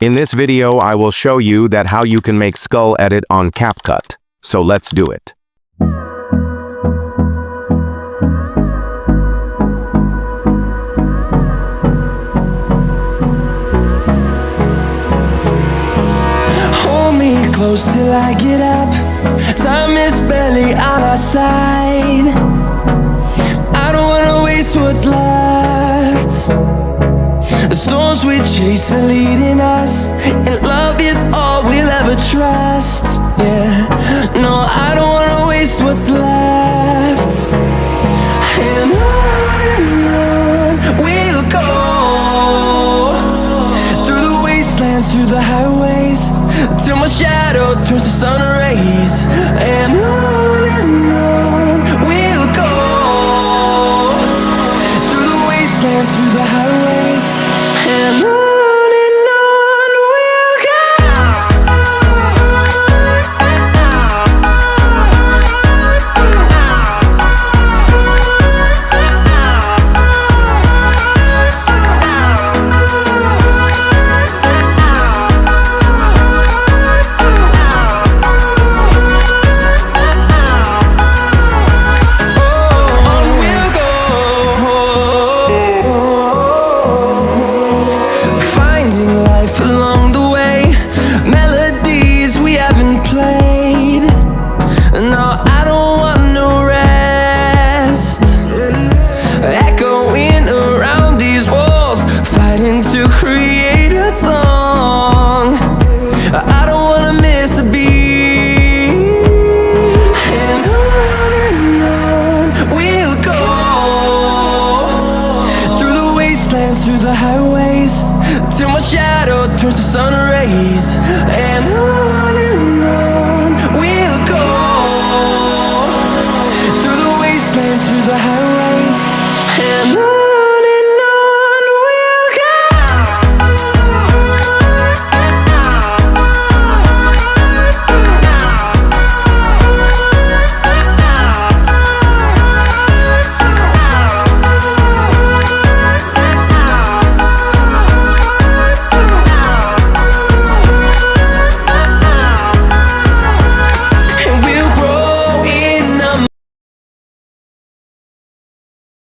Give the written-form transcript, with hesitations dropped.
In this video, I will show you that how you can make skull edit on CapCut. So let's do it. Hold me close till I get up. Time is barely on our side. I don't wanna waste what's left. The storms we chase are leading us, and love is all we'll ever trust. Yeah, no, I don't wanna waste what's left. And on we'll go, through the wastelands, through the highways, till my shadow turns to sun rays. And on we'll go, through the wastelands, through the highways, and on we'll go. No, I don't want no rest. Echoing around these walls, fighting to create a song. I don't wanna miss a beat. And on we'll go, through the wastelands, through the highways, till my shadow turns to sun rays. And on